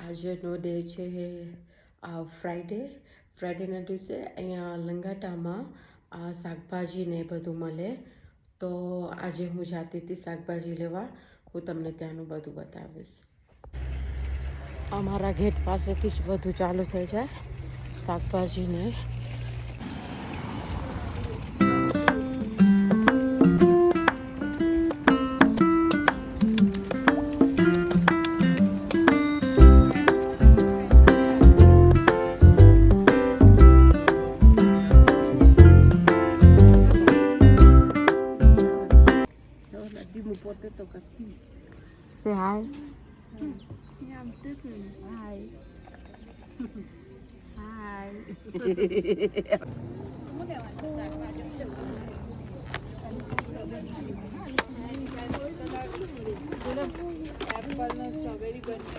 આજનો ડે છે ફ્રાઈડેના દિવસે અહીંયા લંગાટામાં આ શાકભાજી ને બધું મળે. તો આજે હું જાતી હતી શાકભાજી લેવા. હું તમને ત્યાંનું બધું બતાવીશ. અમારા ગેટ પાસેથી જ બધું ચાલુ થઈ જાય શાકભાજીને. Say hi. Yeah, I'm doing hi. Hi. Apple, strawberry, banana,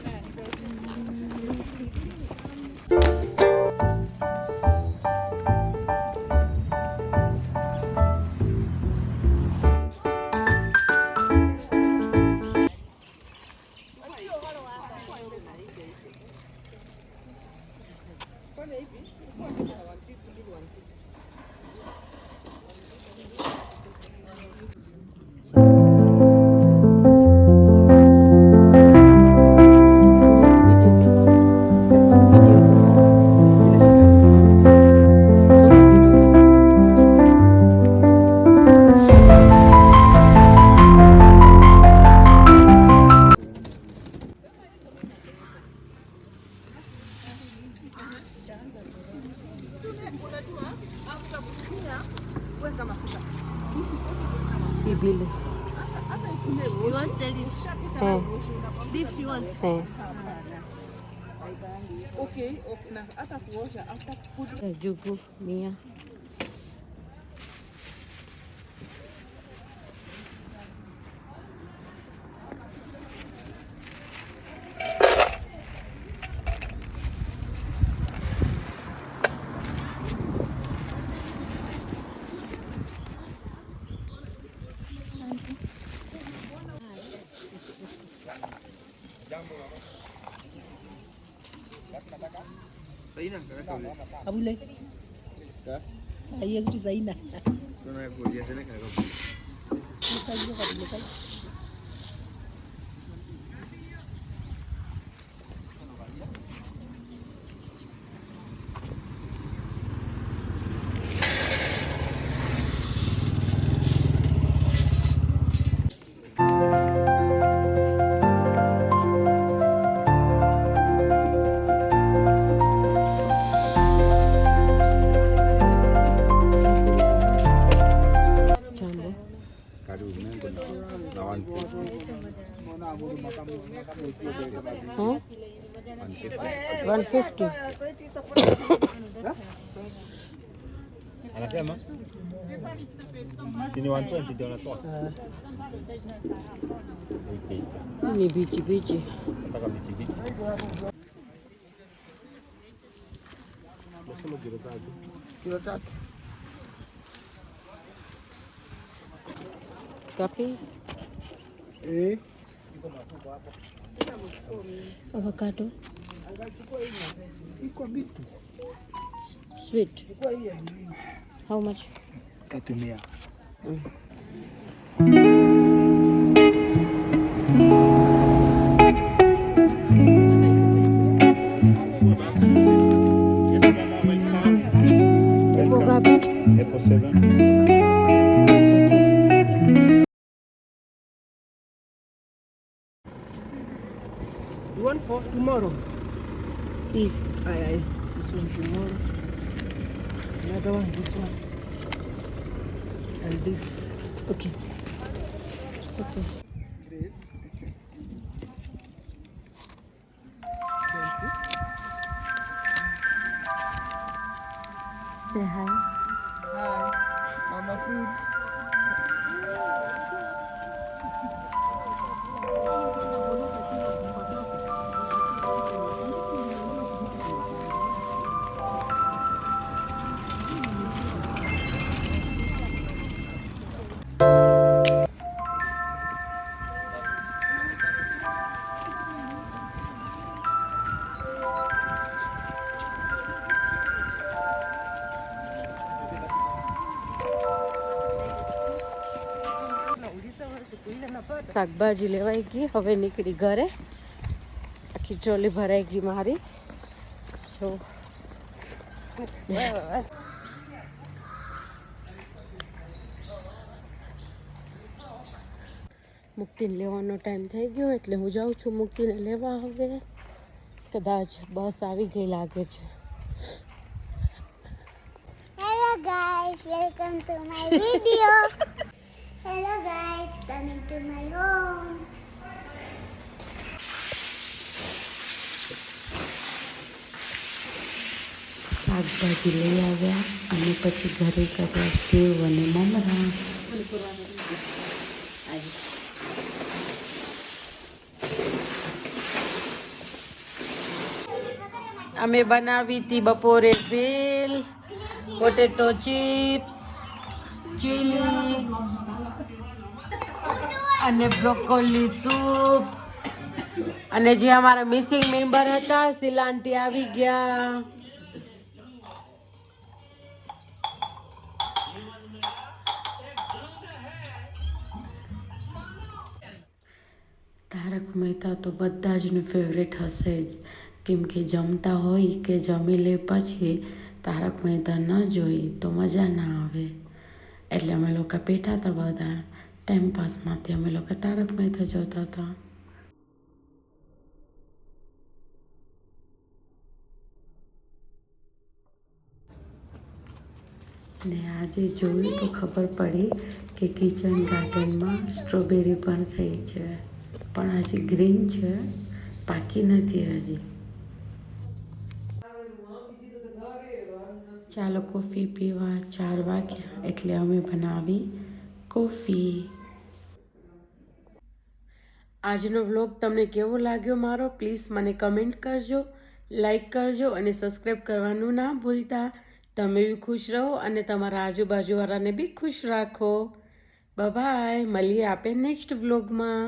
Bill. You want the lips? Lips you want? Okay, na hata kuosha hata Jugu, Mia. Abu le. Yes, designer. Huh? 150. Anasema sini 120 ndio natoa. Ni bichi. Nataka bichi. Nasema kilo tatu. Kapi? Avocado. Iko bitu. Sweet. How much? 300. Apple 7. You want for tomorrow? Beef. Aye. This one tomorrow. Another one, this one. And this. Okay. It's okay. Say hi. Hi. Mama fruits. શાકભાજી લેવાઈ ગઈ, હવે નીકળી ઘરે. આખી ટ્રોલી ભરાઈ ગઈ મારી. જો મુક્તિને લેવાનો ટાઈમ થઈ ગયો એટલે હું જાઉં છું મુક્તિને લેવા. હવે કદાચ બસ આવી ગઈ લાગે છે. Hello guys, welcome to my video. Hello guys, coming to my home. શાકભાજી લઈ આવ્યા અને પછી ઘરે કર્યા સેવ અને મમરા. અમે બનાવી હતી બપોરે ભેલ, પોટેટો ચિપ્સ, ચીલી અને બ્રોકોલી સૂપ. અને જે અમારા મિસિંગ મેમ્બર હતા શિલાંટી આવી ગયા. તારક મહેતા તો બધા જનું ફેવરેટ હશે જ, કેમ કે જમતા હોય કે જમી લે પછી તારક મહેતા ન જોઈ તો મજા ના આવે. એટલે અમે લોકો બેઠા હતા બધા ટાઈમપાસમાંથી, અમે લોકો તારક મહેતા જોતા હતા. ને આજે જોયું તો ખબર પડી કે કિચન ગાર્ડનમાં સ્ટ્રોબેરી પણ થઈ છે, પણ હજી ગ્રીન છે, પાકી નથી હજી. ચાલો કોફી પીવા. 4 વાગ્યા એટલે અમે બનાવી કોફી. આજનો વ્લોગ તમને કેવો લાગ્યો મારો, પ્લીઝ મને કમેન્ટ કરજો, લાઈક કરજો અને સબસ્ક્રાઈબ કરવાનું ના ભૂલતા. તમે બી ખુશ રહો અને તમારા આજુબાજુવાળાને બી ખુશ રાખો. બાય, મળીએ આપણે નેક્સ્ટ વ્લોગમાં.